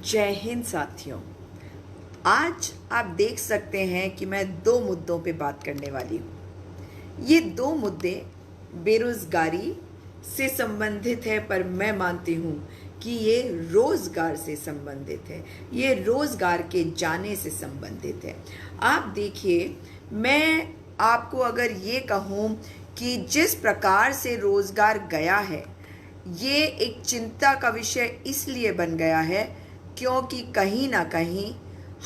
जय हिंद साथियों। आज आप देख सकते हैं कि मैं दो मुद्दों पे बात करने वाली हूँ। ये दो मुद्दे बेरोजगारी से संबंधित है, पर मैं मानती हूँ कि ये रोजगार से संबंधित है, ये रोजगार के जाने से संबंधित है। आप देखिए, मैं आपको अगर ये कहूँ कि जिस प्रकार से रोजगार गया है, ये एक चिंता का विषय इसलिए बन गया है क्योंकि कहीं ना कहीं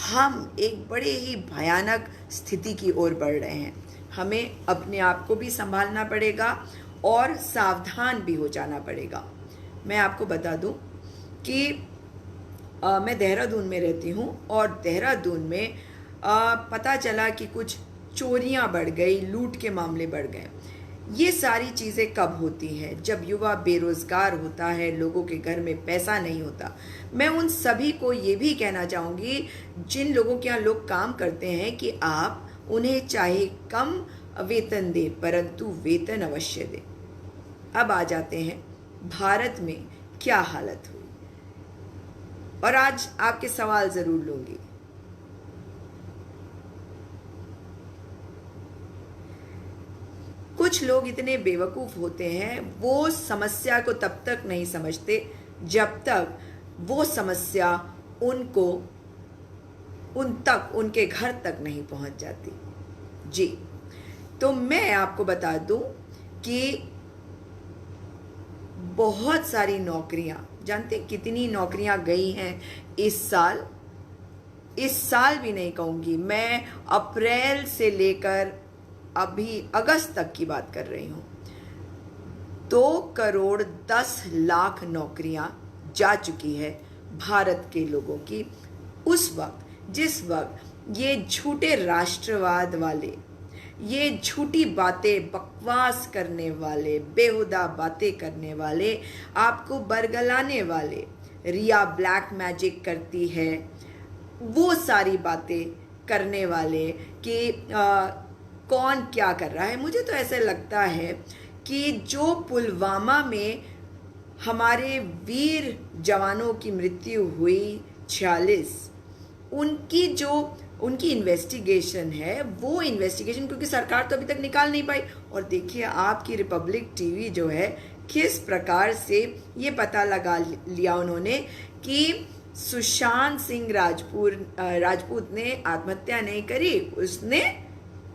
हम एक बड़े ही भयानक स्थिति की ओर बढ़ रहे हैं। हमें अपने आप को भी संभालना पड़ेगा और सावधान भी हो जाना पड़ेगा। मैं आपको बता दूं कि मैं देहरादून में रहती हूं और देहरादून में पता चला कि कुछ चोरियां बढ़ गई, लूट के मामले बढ़ गए। ये सारी चीज़ें कब होती हैं? जब युवा बेरोजगार होता है, लोगों के घर में पैसा नहीं होता। मैं उन सभी को ये भी कहना चाहूँगी जिन लोगों के यहाँ लोग काम करते हैं कि आप उन्हें चाहे कम वेतन दें, परंतु वेतन अवश्य दें। अब आ जाते हैं भारत में क्या हालत हुई, और आज आपके सवाल ज़रूर लूँगी। कुछ लोग इतने बेवकूफ़ होते हैं, वो समस्या को तब तक नहीं समझते जब तक वो समस्या उनके घर तक नहीं पहुंच जाती। जी, तो मैं आपको बता दूं कि बहुत सारी नौकरियां, जानते कितनी नौकरियां गई हैं इस साल भी नहीं कहूँगी, मैं अप्रैल से लेकर अभी अगस्त तक की बात कर रही हूँ। 2,10,00,000 नौकरियां जा चुकी है भारत के लोगों की। उस वक्त जिस वक्त ये झूठे राष्ट्रवाद वाले, ये झूठी बातें बकवास करने वाले, बेहुदा बातें करने वाले, आपको बरगलाने वाले, रिया ब्लैक मैजिक करती है, वो सारी बातें करने वाले कि कौन क्या कर रहा है। मुझे तो ऐसा लगता है कि जो पुलवामा में हमारे वीर जवानों की मृत्यु हुई 46, उनकी इन्वेस्टिगेशन है, वो इन्वेस्टिगेशन क्योंकि सरकार तो अभी तक निकाल नहीं पाई। और देखिए आपकी रिपब्लिक टीवी जो है, किस प्रकार से ये पता लगा लिया उन्होंने कि सुशांत सिंह राजपूत ने आत्महत्या नहीं करी,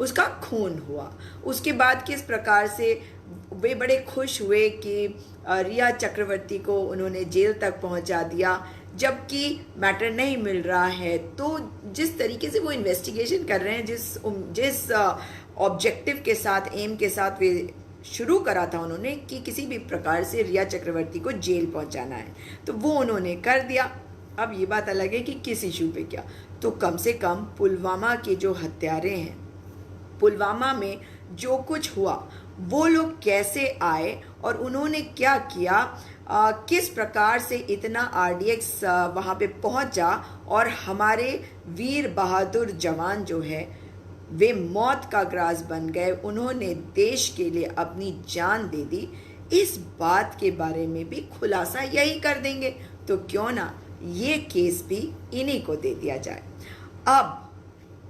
उसका खून हुआ। उसके बाद किस प्रकार से वे बड़े खुश हुए कि रिया चक्रवर्ती को उन्होंने जेल तक पहुंचा दिया, जबकि मैटर नहीं मिल रहा है। तो जिस तरीके से वो इन्वेस्टिगेशन कर रहे हैं, जिस ऑब्जेक्टिव के साथ, एम के साथ वे शुरू करा था उन्होंने कि किसी भी प्रकार से रिया चक्रवर्ती को जेल पहुंचाना है, तो वो उन्होंने कर दिया। अब ये बात अलग है कि किस इशू पे क्या, तो कम से कम पुलवामा के जो हत्यारे हैं, पुलवामा में जो कुछ हुआ, वो लोग कैसे आए और उन्होंने क्या किया, किस प्रकार से इतना आरडीएक्स वहाँ पे पहुंचा और हमारे वीर बहादुर जवान जो है वे मौत का ग्रास बन गए, उन्होंने देश के लिए अपनी जान दे दी। इस बात के बारे में भी खुलासा यही कर देंगे, तो क्यों ना ये केस भी इन्हीं को दे दिया जाए। अब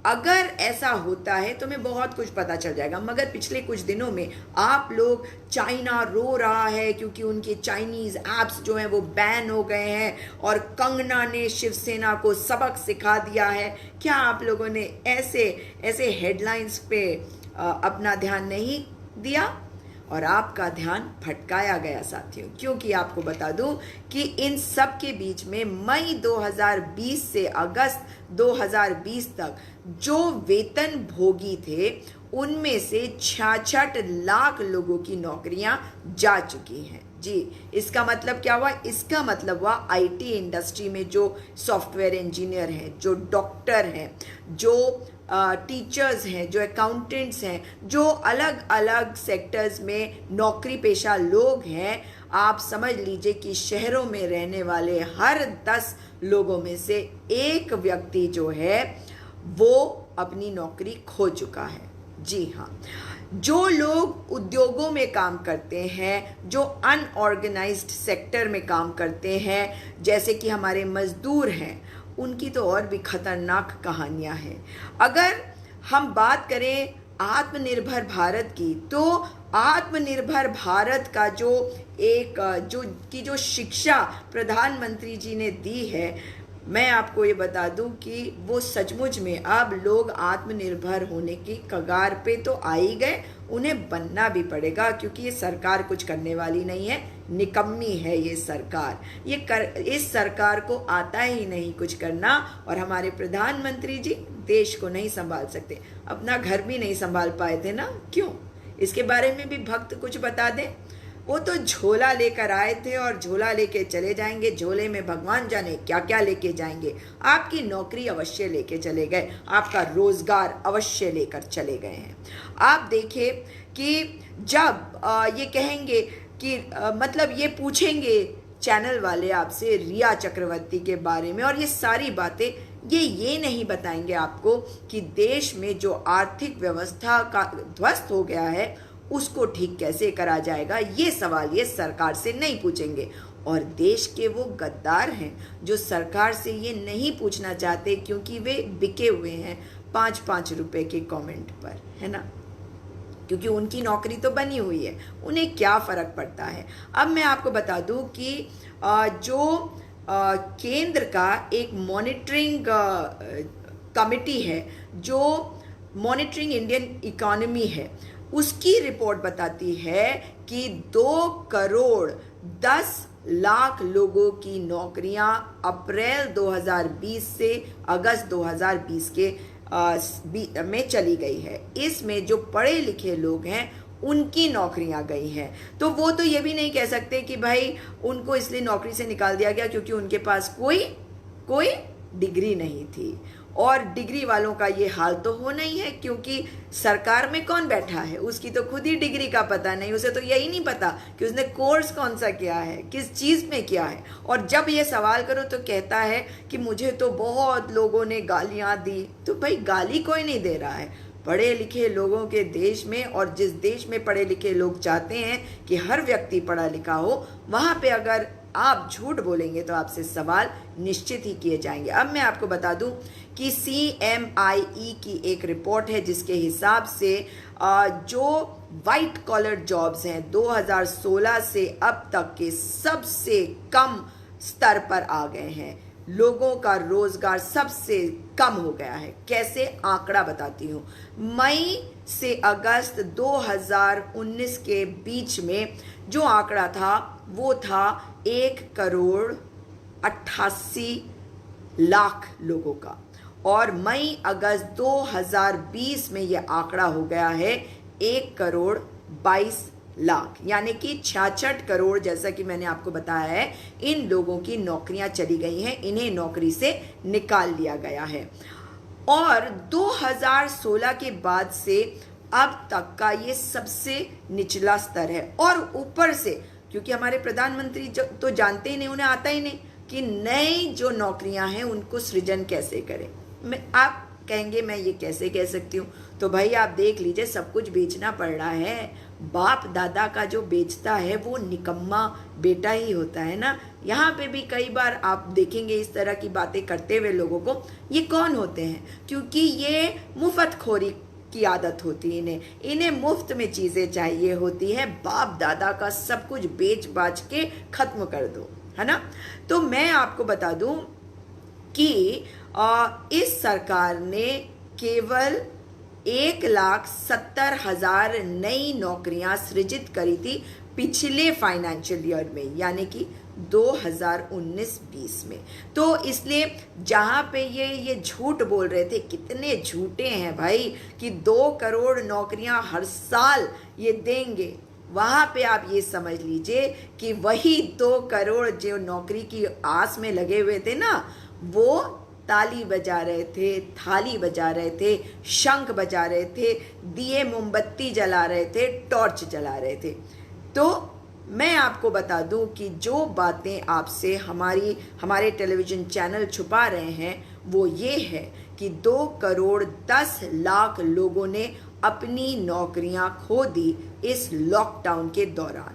अगर ऐसा होता है तो हमें बहुत कुछ पता चल जाएगा। मगर पिछले कुछ दिनों में आप लोग, चाइना रो रहा है क्योंकि उनके चाइनीज ऐप्स जो हैं वो बैन हो गए हैं और कंगना ने शिवसेना को सबक सिखा दिया है। क्या आप लोगों ने ऐसे हेडलाइंस पे अपना ध्यान नहीं दिया और आपका ध्यान भटकाया गया साथियों? क्योंकि आपको बता दूं कि इन सब के बीच में मई 2020 से अगस्त 2020 तक जो वेतन भोगी थे, उनमें से 66 लाख लोगों की नौकरियां जा चुकी हैं। जी, इसका मतलब क्या हुआ? इसका मतलब हुआ आईटी इंडस्ट्री में जो सॉफ्टवेयर इंजीनियर हैं, जो डॉक्टर हैं, जो टीचर्स हैं, जो अकाउंटेंट्स हैं, जो अलग अलग सेक्टर्स में नौकरी पेशा लोग हैं, आप समझ लीजिए कि शहरों में रहने वाले हर 10 लोगों में से एक व्यक्ति जो है वो अपनी नौकरी खो चुका है। जी हाँ, जो लोग उद्योगों में काम करते हैं, जो अनऑर्गेनाइज्ड सेक्टर में काम करते हैं, जैसे कि हमारे मजदूर हैं, उनकी तो और भी खतरनाक कहानियां हैं। अगर हम बात करें आत्मनिर्भर भारत की, तो आत्मनिर्भर भारत का जो शिक्षा प्रधानमंत्री जी ने दी है, मैं आपको ये बता दूं कि वो सचमुच में अब लोग आत्मनिर्भर होने की कगार पे तो आ ही गए, उन्हें बनना भी पड़ेगा, क्योंकि ये सरकार कुछ करने वाली नहीं है, निकम्मी है ये सरकार। इस सरकार को आता ही नहीं कुछ करना, और हमारे प्रधानमंत्री जी देश को नहीं संभाल सकते, अपना घर भी नहीं संभाल पाए थे ना, क्यों? इसके बारे में भी भक्त कुछ बता दें। वो तो झोला लेकर आए थे और झोला लेके चले जाएंगे, झोले में भगवान जाने क्या क्या लेके जाएंगे। आपकी नौकरी अवश्य लेके चले गए, आपका रोजगार अवश्य लेकर चले गए हैं। आप देखिए कि जब ये कहेंगे कि मतलब ये पूछेंगे चैनल वाले आपसे रिया चक्रवर्ती के बारे में, और ये सारी बातें ये नहीं बताएंगे आपको कि देश में जो आर्थिक व्यवस्था का ध्वस्त हो गया है उसको ठीक कैसे करा जाएगा। ये सवाल ये सरकार से नहीं पूछेंगे, और देश के वो गद्दार हैं जो सरकार से ये नहीं पूछना चाहते, क्योंकि वे बिके हुए हैं 5-5 रुपए के कमेंट पर, है ना, क्योंकि उनकी नौकरी तो बनी हुई है, उन्हें क्या फर्क पड़ता है। अब मैं आपको बता दूं कि जो केंद्र का एक मॉनिटरिंग कमिटी है, जो मॉनिटरिंग इंडियन इकोनॉमी है, उसकी रिपोर्ट बताती है कि 2 करोड़ 10 लाख लोगों की नौकरियां अप्रैल 2020 से अगस्त 2020 के में चली गई है। इसमें जो पढ़े लिखे लोग हैं उनकी नौकरियां गई हैं। तो वो तो ये भी नहीं कह सकते कि भाई उनको इसलिए नौकरी से निकाल दिया गया क्योंकि उनके पास कोई डिग्री नहीं थी, और डिग्री वालों का ये हाल तो होना ही है, क्योंकि सरकार में कौन बैठा है उसकी तो खुद ही डिग्री का पता नहीं, उसे तो यही नहीं पता कि उसने कोर्स कौन सा किया है, किस चीज़ में किया है। और जब ये सवाल करो तो कहता है कि मुझे तो बहुत लोगों ने गालियां दी। तो भाई गाली कोई नहीं दे रहा है, पढ़े लिखे लोगों के देश में, और जिस देश में पढ़े लिखे लोग चाहते हैं कि हर व्यक्ति पढ़ा लिखा हो, वहाँ पे अगर आप झूठ बोलेंगे तो आपसे सवाल निश्चित ही किए जाएंगे। अब मैं आपको बता दूं कि CMIE की एक रिपोर्ट है जिसके हिसाब से जो वाइट कॉलर जॉब्स हैं 2016 से अब तक के सबसे कम स्तर पर आ गए हैं। लोगों का रोजगार सबसे कम हो गया है। कैसे, आंकड़ा बताती हूँ। मई से अगस्त 2019 के बीच में जो आंकड़ा था वो था 1 करोड़ 88 लाख लोगों का, और मई अगस्त 2020 में यह आंकड़ा हो गया है 1 करोड़ 22 लाख, यानी कि 66 करोड़, जैसा कि मैंने आपको बताया है, इन लोगों की नौकरियां चली गई हैं, इन्हें नौकरी से निकाल लिया गया है। और 2016 के बाद से अब तक का ये सबसे निचला स्तर है। और ऊपर से क्योंकि हमारे प्रधानमंत्री तो जानते ही नहीं, उन्हें आता ही नहीं कि नई जो नौकरियां हैं उनको सृजन कैसे करें। आप कहेंगे मैं ये कैसे कह सकती हूँ, तो भाई आप देख लीजिए, सब कुछ बेचना पड़ रहा है। बाप दादा का जो बेचता है वो निकम्मा बेटा ही होता है ना। यहाँ पे भी कई बार आप देखेंगे इस तरह की बातें करते हुए लोगों को, ये कौन होते हैं? क्योंकि ये मुफ्तखोरी की आदत होती है, इन्हें मुफ्त में चीज़ें चाहिए होती है। बाप दादा का सब कुछ बेच बाच के खत्म कर दो, है ना। तो मैं आपको बता दूं कि इस सरकार ने केवल 1,70,000 नई नौकरियां सृजित करी थी पिछले फाइनेंशियल ईयर में, यानी कि 2019-20 में। तो इसलिए जहाँ पे ये झूठ बोल रहे थे, कितने झूठे हैं भाई, कि 2 करोड़ नौकरियां हर साल ये देंगे, वहाँ पे आप ये समझ लीजिए कि वही 2 करोड़ जो नौकरी की आस में लगे हुए थे ना, वो ताली बजा रहे थे, थाली बजा रहे थे, शंख बजा रहे थे, दिए मोमबत्ती जला रहे थे, टॉर्च जला रहे थे। तो मैं आपको बता दूं कि जो बातें आपसे हमारे टेलीविज़न चैनल छुपा रहे हैं वो ये है कि 2 करोड़ 10 लाख लोगों ने अपनी नौकरियां खो दी इस लॉकडाउन के दौरान।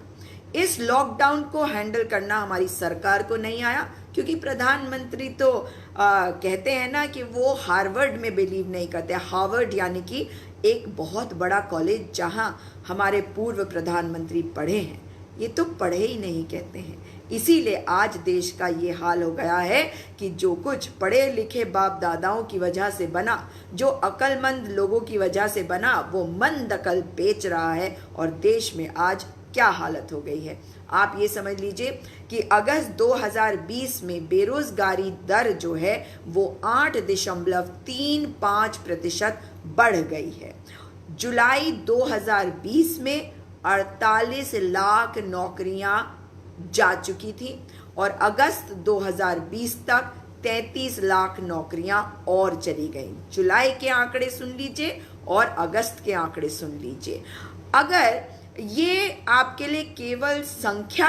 इस लॉकडाउन को हैंडल करना हमारी सरकार को नहीं आया, क्योंकि प्रधानमंत्री तो कहते हैं ना कि वो हार्वर्ड में बिलीव नहीं करते। हार्वर्ड यानी कि एक बहुत बड़ा कॉलेज जहां हमारे पूर्व प्रधानमंत्री पढ़े हैं, ये तो पढ़े ही नहीं कहते हैं। इसीलिए आज देश का ये हाल हो गया है कि जो कुछ पढ़े लिखे बाप दादाओं की वजह से बना, जो अक्लमंद लोगों की वजह से बना, वो मंद अकल बेच रहा है और देश में आज क्या हालत हो गई है। आप ये समझ लीजिए कि अगस्त 2020 में बेरोजगारी दर जो है वो 8.35% बढ़ गई है। जुलाई 2020 में 48 लाख नौकरियां जा चुकी थी और अगस्त 2020 तक 33 लाख नौकरियां और चली गई। जुलाई के आंकड़े सुन लीजिए और अगस्त के आंकड़े सुन लीजिए। अगर ये आपके लिए केवल संख्या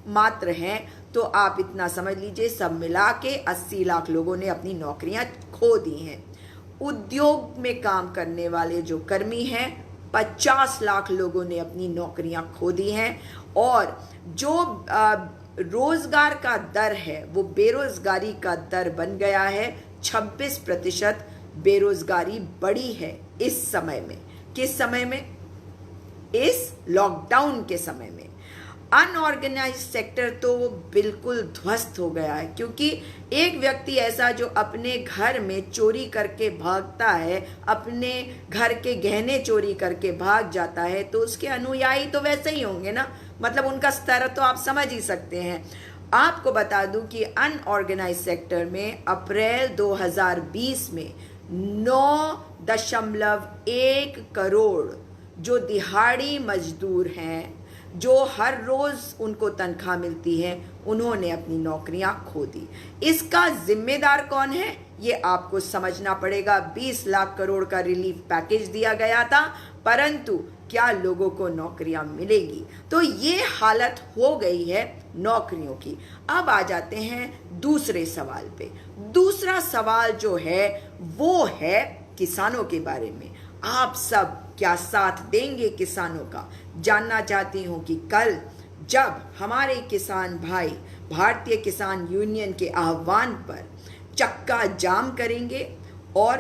मात्र है तो आप इतना समझ लीजिए सब मिला के 80 लाख लोगों ने अपनी नौकरियां खो दी हैं। उद्योग में काम करने वाले जो कर्मी हैं 50 लाख लोगों ने अपनी नौकरियां खो दी हैं और जो रोजगार का दर है वो बेरोजगारी का दर बन गया है। 26% बेरोजगारी बढ़ी है इस समय में। किस समय में? इस लॉकडाउन के समय में। अनऑर्गेनाइज्ड सेक्टर तो बिल्कुल ध्वस्त हो गया है, क्योंकि एक व्यक्ति ऐसा जो अपने घर में चोरी करके भागता है, अपने घर के गहने चोरी करके भाग जाता है, तो उसके अनुयायी तो वैसे ही होंगे ना, मतलब उनका स्तर तो आप समझ ही सकते हैं। आपको बता दूं कि अनऑर्गेनाइज्ड सेक्टर में अप्रैल 2020 में 9.1 करोड़ जो दिहाड़ी मजदूर हैं, जो हर रोज उनको तनख्वाह मिलती है, उन्होंने अपनी नौकरियां खो दी। इसका जिम्मेदार कौन है ये आपको समझना पड़ेगा। 20 लाख करोड़ का रिलीफ पैकेज दिया गया था, परंतु क्या लोगों को नौकरियां मिलेगी? तो ये हालत हो गई है नौकरियों की। अब आ जाते हैं दूसरे सवाल पे। दूसरा सवाल जो है वो है किसानों के बारे में। आप सब क्या साथ देंगे किसानों का? जानना चाहती हूं कि कल जब हमारे किसान भाई भारतीय किसान यूनियन के आह्वान पर चक्का जाम करेंगे और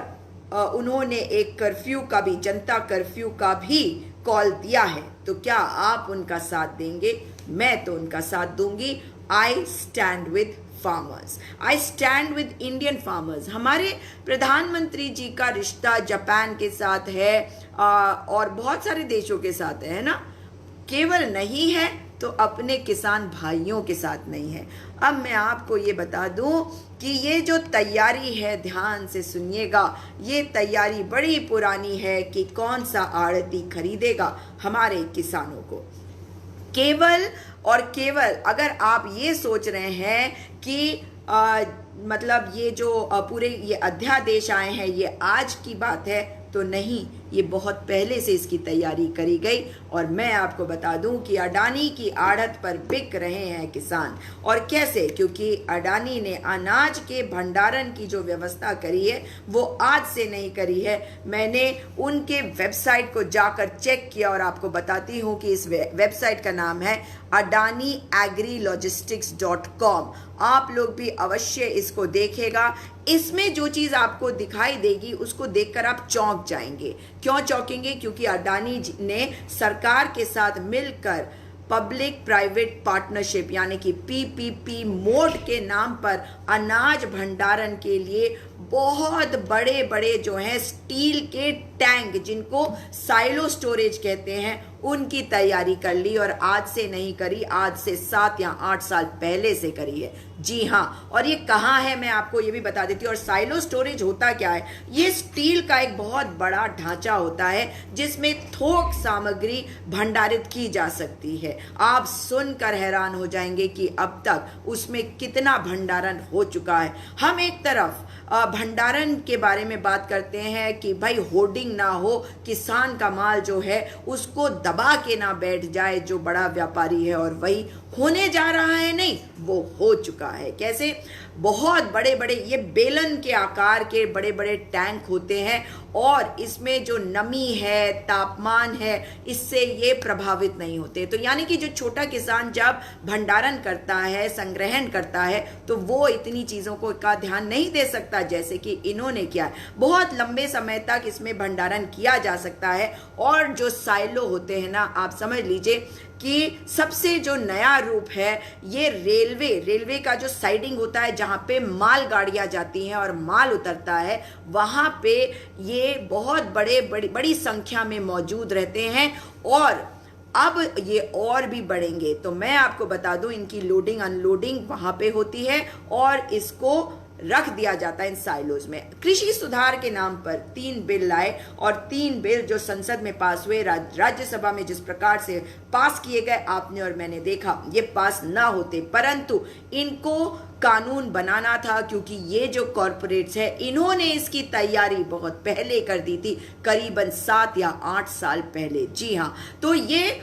उन्होंने एक कर्फ्यू का भी, जनता कर्फ्यू का भी कॉल दिया है, तो क्या आप उनका साथ देंगे? मैं तो उनका साथ दूंगी। I stand with farmers, I stand with Indian farmers. हमारे प्रधानमंत्री जी का रिश्ता जापान के साथ है और बहुत सारे देशों के साथ है ना। केवल नहीं है तो अपने किसान भाइयों के साथ नहीं है। अब मैं आपको ये बता दूं कि ये जो तैयारी है, ध्यान से सुनिएगा, ये तैयारी बड़ी पुरानी है कि कौन सा आड़ती खरीदेगा हमारे किसानों को। केवल और केवल अगर आप ये सोच रहे हैं कि मतलब ये जो पूरे ये अध्यादेश आए हैं ये आज की बात है, तो नहीं, ये बहुत पहले से इसकी तैयारी करी गई। और मैं आपको बता दूं कि अडानी की आड़त पर बिक रहे हैं किसान। और कैसे? क्योंकि अडानी ने अनाज के भंडारण की जो व्यवस्था करी है वो आज से नहीं करी है। मैंने उनके वेबसाइट को जाकर चेक किया और आपको बताती हूं कि इस वेबसाइट का नाम है adaniagrilogistics.com। आप लोग भी अवश्य इसको देखेगा। इसमें जो चीज आपको दिखाई देगी उसको देखकर आप चौंक जाएंगे। क्यों चौंकेंगे? क्योंकि अडानी ने सरकार के साथ मिलकर पब्लिक प्राइवेट पार्टनरशिप यानी कि PPP मोड के नाम पर अनाज भंडारण के लिए बहुत बड़े बड़े जो हैं स्टील के टैंक, जिनको साइलो स्टोरेज कहते हैं, उनकी तैयारी कर ली। और आज से नहीं करी, आज से 7 या 8 साल पहले से करी है। जी हाँ, और ये कहाँ है मैं आपको ये भी बता देती हूँ। और साइलो स्टोरेज होता क्या है? ये स्टील का एक बहुत बड़ा ढांचा होता है जिसमें थोक सामग्री भंडारित की जा सकती है। आप सुनकर हैरान हो जाएंगे कि अब तक उसमें कितना भंडारण हो चुका है। हम एक तरफ भंडारण के बारे में बात करते हैं कि भाई होर्डिंग ना हो, किसान का माल जो है उसको दबा के ना बैठ जाए जो बड़ा व्यापारी है, और वही होने जा रहा है, नहीं वो हो चुका है। कैसे? बहुत बड़े बड़े ये बेलन के आकार के बड़े बड़े टैंक होते हैं और इसमें जो नमी है, तापमान है, इससे ये प्रभावित नहीं होते। तो यानी कि जो छोटा किसान जब भंडारण करता है, संग्रहण करता है, तो वो इतनी चीज़ों को का ध्यान नहीं दे सकता जैसे कि इन्होंने किया है। बहुत लंबे समय तक इसमें भंडारण किया जा सकता है। और जो साइलो होते हैं ना, आप समझ लीजिए कि सबसे जो नया रूप है ये रेलवे का जो साइडिंग होता है जहाँ पे माल गाड़ियाँ जाती हैं और माल उतरता है, वहाँ पे ये बहुत बड़ी संख्या में मौजूद रहते हैं और अब ये और भी बढ़ेंगे। तो मैं आपको बता दूं, इनकी लोडिंग अनलोडिंग वहाँ पे होती है और इसको रख दिया जाता है इन साइलोज में। कृषि सुधार के नाम पर 3 बिल लाए और 3 बिल जो संसद में पास हुए, राज्यसभा में जिस प्रकार से पास किए गए, आपने और मैंने देखा ये पास ना होते, परंतु इनको कानून बनाना था क्योंकि ये जो कॉरपोरेट्स है इन्होंने इसकी तैयारी बहुत पहले कर दी थी, करीबन 7 या 8 साल पहले। जी हाँ, तो ये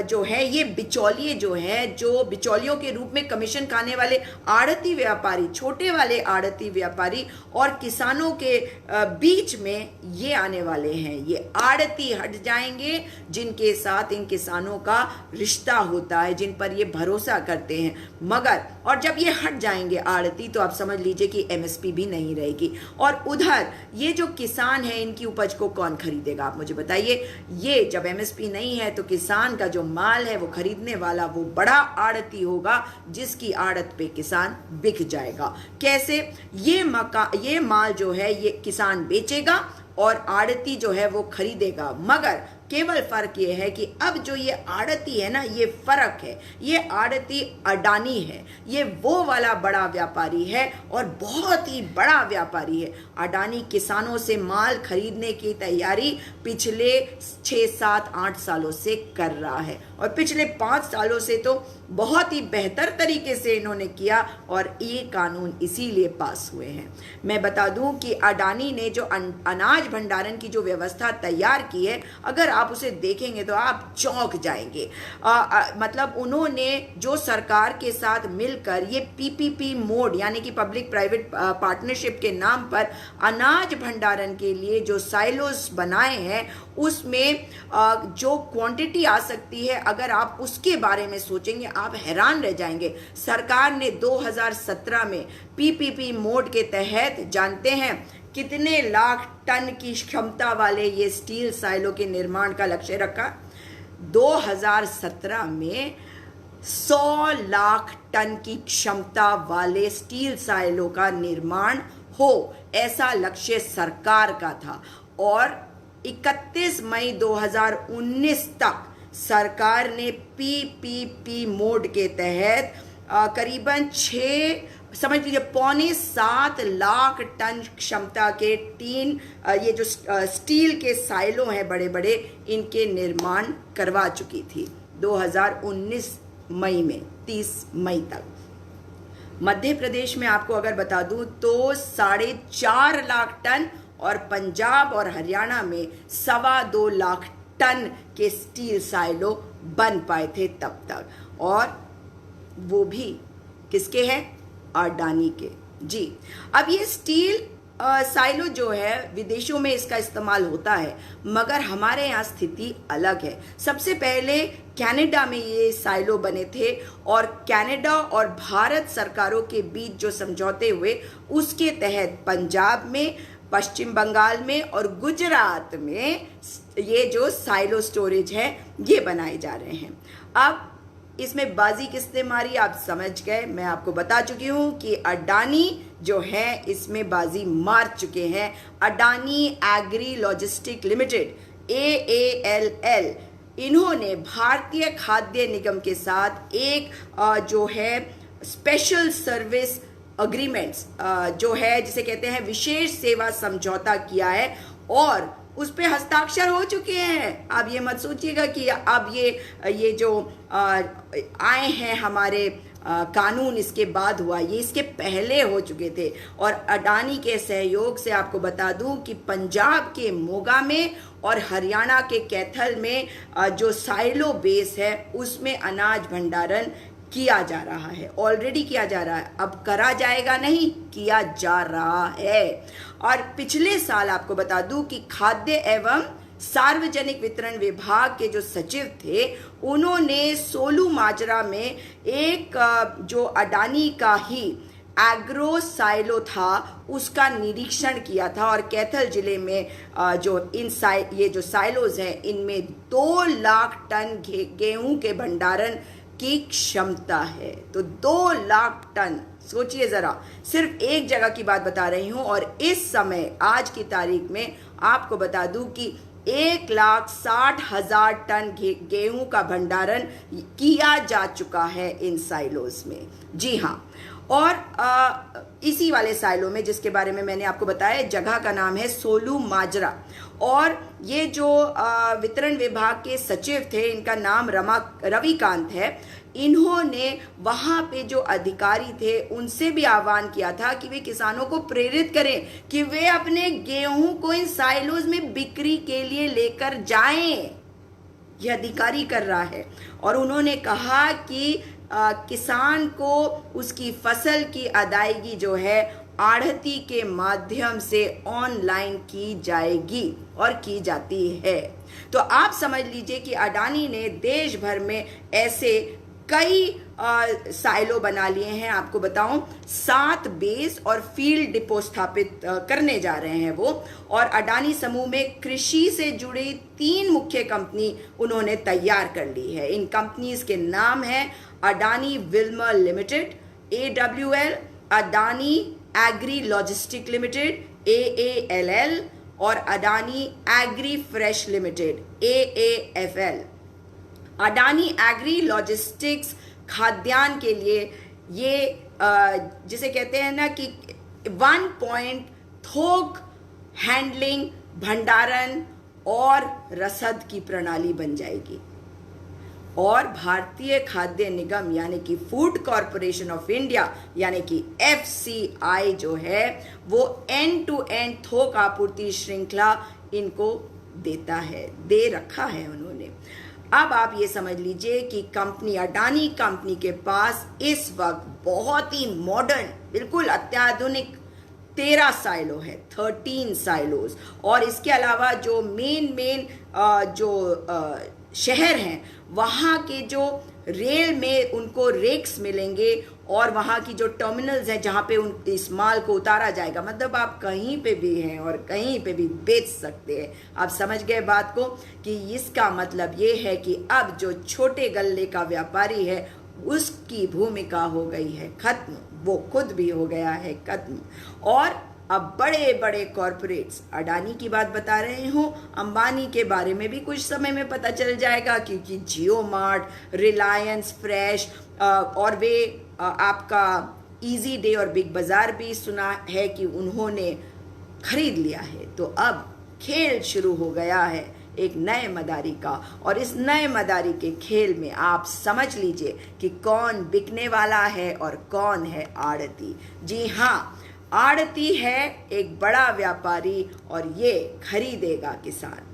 जो है ये बिचौलिए जो है, जो बिचौलियों के रूप में कमीशन खाने वाले आड़ती व्यापारी, छोटे वाले आड़ती व्यापारी और किसानों के बीच में ये आने वाले हैं। ये आड़ती हट जाएंगे जिनके साथ इन किसानों का रिश्ता होता है, जिन पर ये भरोसा करते हैं। मगर और जब ये हट जाएंगे आड़ती, तो आप समझ लीजिए कि एमएसपी भी नहीं रहेगी। और उधर ये जो किसान है, इनकी उपज को कौन खरीदेगा, आप मुझे बताइए। ये जब एमएसपी नहीं है तो किसान का जो माल है वो खरीदने वाला वो बड़ा आड़ती होगा, जिसकी आड़त पे किसान बिक जाएगा। कैसे? ये माल जो है ये किसान बेचेगा और आड़ती जो है वो खरीदेगा। मगर केवल फर्क ये है कि अब जो ये आड़ती है ना, ये फर्क है, ये आड़ती अडानी है, ये वो वाला बड़ा व्यापारी है और बहुत ही बड़ा व्यापारी है। अडानी किसानों से माल खरीदने की तैयारी पिछले 6, 7, 8 सालों से कर रहा है और पिछले 5 सालों से तो बहुत ही बेहतर तरीके से इन्होंने किया और ये कानून इसीलिए पास हुए हैं। मैं बता दूं कि अडानी ने जो अनाज भंडारण की जो व्यवस्था तैयार की है, अगर आप उसे देखेंगे तो आप चौंक जाएंगे। मतलब उन्होंने जो सरकार के साथ मिलकर ये पीपीपी मोड यानी कि पब्लिक प्राइवेट पार्टनरशिप के नाम पर अनाज भंडारण के लिए जो साइलोस बनाए हैं, उसमें जो क्वांटिटी आ सकती है, अगर आप उसके बारे में सोचेंगे आप हैरान रह जाएंगे। सरकार ने 2017 में पीपीपी मोड के तहत जानते हैं कितने लाख टन की क्षमता वाले ये स्टील साइलो के निर्माण का लक्ष्य रखा? 2017 में 100 लाख टन की क्षमता वाले स्टील साइलो का निर्माण हो, ऐसा लक्ष्य सरकार का था। और 31 मई 2019 तक सरकार ने पीपीपी मोड के तहत करीबन 6.7 लाख टन क्षमता के 3 ये जो स्टील के साइलो हैं बड़े बड़े, इनके निर्माण करवा चुकी थी 2019 मई में, 30 मई तक। मध्य प्रदेश में आपको अगर बता दूं तो 4.5 लाख टन और पंजाब और हरियाणा में 2.25 लाख टन के स्टील साइलो बन पाए थे तब तक, और वो भी किसके हैं? अडानी के। जी, अब ये स्टील साइलो जो है विदेशों में इसका इस्तेमाल होता है, मगर हमारे यहाँ स्थिति अलग है। सबसे पहले कनाडा में ये साइलो बने थे और कनाडा और भारत सरकारों के बीच जो समझौते हुए, उसके तहत पंजाब में, पश्चिम बंगाल में और गुजरात में ये जो साइलो स्टोरेज है ये बनाए जा रहे हैं। अब इसमें बाजी किसने मारी आप समझ गए। मैं आपको बता चुकी हूं कि अडानी जो है इसमें बाजी मार चुके हैं। Adani agri logistic limited AALL, इन्होंने भारतीय खाद्य निगम के साथ एक जो है स्पेशल सर्विस अग्रीमेंट्स जो है जिसे कहते हैं विशेष सेवा समझौता किया है और उस पे हस्ताक्षर हो चुके हैं। अब ये मत सोचिएगा कि अब ये जो आए हैं हमारे कानून इसके बाद हुआ, ये इसके पहले हो चुके थे। और अडानी के सहयोग से आपको बता दूं कि पंजाब के मोगा में और हरियाणा के कैथल में जो साइलो बेस है उसमें अनाज भंडारण किया जा रहा है, ऑलरेडी किया जा रहा है, अब करा जाएगा नहीं, किया जा रहा है। और पिछले साल आपको बता दूं कि खाद्य एवं सार्वजनिक वितरण विभाग के जो सचिव थे उन्होंने सोलू माजरा में एक जो अडानी का ही एग्रो साइलो था उसका निरीक्षण किया था। और कैथल जिले में ये जो साइलोज हैं इनमें 2 लाख टन गेहूं के भंडारण की क्षमता है। तो 2 लाख टन, सोचिए जरा, सिर्फ एक जगह की बात बता रही हूं। और इस समय आज की तारीख में आपको बता दूं कि 1,60,000 टन गेहूं का भंडारण किया जा चुका है इन साइलोज में। जी हाँ, और इसी वाले साइलो में जिसके बारे में मैंने आपको बताया, जगह का नाम है सोलू माजरा। और ये जो वितरण विभाग के सचिव थे इनका नाम रविकांत है। इन्होंने वहां पे जो अधिकारी थे उनसे भी आह्वान किया था कि वे किसानों को प्रेरित करें कि वे अपने गेहूं को इन साइलोज में बिक्री के लिए लेकर जाएं। यह अधिकारी कर रहा है। और उन्होंने कहा कि किसान को उसकी फसल की अदायगी जो है आढ़ती के माध्यम से ऑनलाइन की जाएगी और की जाती है। तो आप समझ लीजिए कि अडानी ने देश भर में ऐसे कई साइलो बना लिए हैं। आपको बताऊं 7 बेस और फील्ड डिपो स्थापित करने जा रहे हैं वो। और अडानी समूह में कृषि से जुड़ी 3 मुख्य कंपनी उन्होंने तैयार कर ली है। इन कंपनीज के नाम हैं Adani Wilmar limited AWL, Adani agri logistic limited AALL और Adani agri fresh limited AAFL। Adani agri logistics खाद्यान्न के लिए ये जिसे कहते हैं ना कि 1 पॉइंट थोक हैंडलिंग, भंडारण और रसद की प्रणाली बन जाएगी। और भारतीय खाद्य निगम यानी कि फूड कॉरपोरेशन ऑफ इंडिया यानी कि FCI जो है वो एंड टू एंड थोक आपूर्ति श्रृंखला इनको देता है, दे रखा है उन्होंने। अब आप ये समझ लीजिए कि कंपनी अडानी कंपनी के पास इस वक्त बहुत ही मॉडर्न, बिल्कुल अत्याधुनिक 13 साइलो है, 13 साइलोज। और इसके अलावा जो मेन जो शहर हैं वहाँ के जो रेल में उनको रेक्स मिलेंगे और वहाँ की जो टर्मिनल्स हैं जहाँ पे इस माल को उतारा जाएगा, मतलब आप कहीं पे भी हैं और कहीं पे भी बेच सकते हैं। आप समझ गए बात को कि इसका मतलब ये है कि अब जो छोटे गल्ले का व्यापारी है उसकी भूमिका हो गई है खत्म, वो खुद भी हो गया है खत्म। और अब बड़े बड़े कॉरपोरेट्स, अडानी की बात बता रहे हूँ, अंबानी के बारे में भी कुछ समय में पता चल जाएगा क्योंकि जियो मार्ट, रिलायंस फ्रेश और वे आपका इजी डे और बिग बाजार भी सुना है कि उन्होंने खरीद लिया है। तो अब खेल शुरू हो गया है एक नए मदारी का। और इस नए मदारी के खेल में आप समझ लीजिए कि कौन बिकने वाला है और कौन है आड़ती। जी हाँ, आड़ती है एक बड़ा व्यापारी और ये खरीदेगा किसान।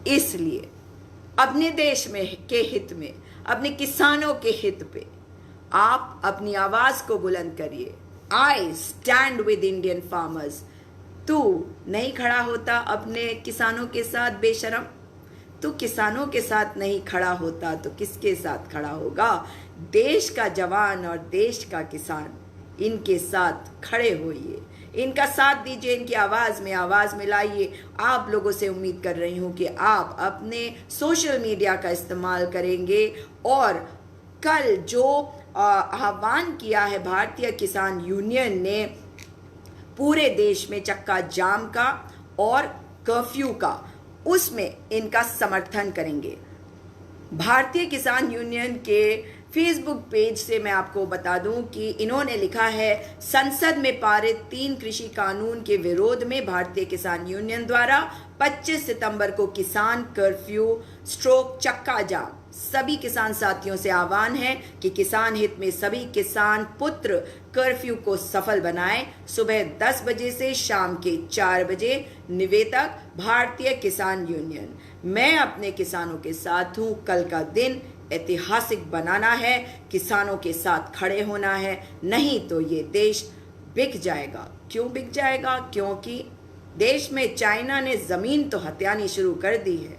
इसलिए अपने देश में के हित में, अपने किसानों के हित पे आप अपनी आवाज को बुलंद करिए। I stand with Indian farmers. तू नहीं खड़ा होता अपने किसानों के साथ बेशरम? तू किसानों के साथ नहीं खड़ा होता तो किसके साथ खड़ा होगा? देश का जवान और देश का किसान, इनके साथ खड़े होइए, इनका साथ दीजिए, इनकी आवाज में आवाज मिलाइए। आप लोगों से उम्मीद कर रही हूं कि आप अपने सोशल मीडिया का इस्तेमाल करेंगे और कल जो आह्वान किया है भारतीय किसान यूनियन ने पूरे देश में चक्का जाम का और कर्फ्यू का, उसमें इनका समर्थन करेंगे। भारतीय किसान यूनियन के फेसबुक पेज से मैं आपको बता दूं कि इन्होंने लिखा है, संसद में पारित 3 कृषि कानून के विरोध में भारतीय किसान यूनियन द्वारा 25 सितंबर को किसान कर्फ्यू / चक्का जाम सभी किसान साथियों से आह्वान है कि किसान हित में सभी किसान पुत्र कर्फ्यू को सफल बनाएं। सुबह 10 बजे से शाम के 4 बजे। निवेदक भारतीय किसान यूनियन। मैं अपने किसानों के साथ हूं। कल का दिन ऐतिहासिक बनाना है, किसानों के साथ खड़े होना है, नहीं तो ये देश बिक जाएगा। क्यों बिक जाएगा? क्योंकि देश में चाइना ने जमीन तो हथियानी शुरू कर दी है,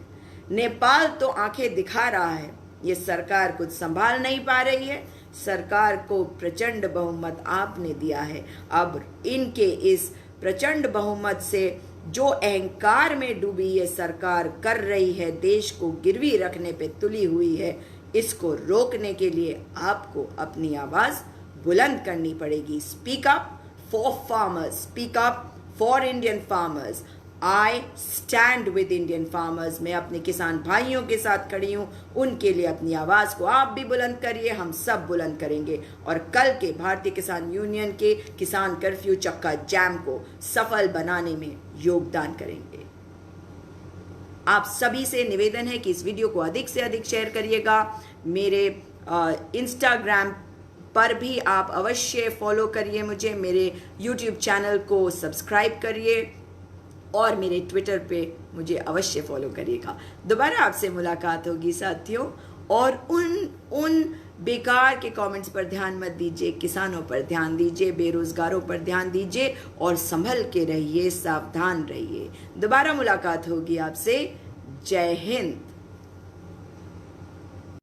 नेपाल तो आंखें दिखा रहा है, ये सरकार कुछ संभाल नहीं पा रही है। सरकार को प्रचंड बहुमत आपने दिया है। अब इनके इस प्रचंड बहुमत से जो अहंकार में डूबी ये सरकार कर रही है, देश को गिरवी रखने पे तुली हुई है, इसको रोकने के लिए आपको अपनी आवाज बुलंद करनी पड़ेगी। Speak up for farmers, speak up for Indian farmers. I stand with Indian farmers. मैं अपने किसान भाइयों के साथ खड़ी हूँ, उनके लिए अपनी आवाज को आप भी बुलंद करिए, हम सब बुलंद करेंगे और कल के भारतीय किसान यूनियन के किसान कर्फ्यू चक्का जाम को सफल बनाने में योगदान करेंगे। आप सभी से निवेदन है कि इस वीडियो को अधिक से अधिक शेयर करिएगा। मेरे इंस्टाग्राम पर भी आप अवश्य फॉलो करिए मुझे, मेरे यूट्यूब चैनल को सब्सक्राइब करिए और मेरे ट्विटर पे मुझे अवश्य फॉलो करिएगा। दोबारा आपसे मुलाकात होगी साथियों, और उन बेकार के कमेंट्स पर ध्यान मत दीजिए, किसानों पर ध्यान दीजिए, बेरोजगारों पर ध्यान दीजिए और संभल के रहिए, सावधान रहिए। दोबारा मुलाकात होगी आपसे। जय हिंद।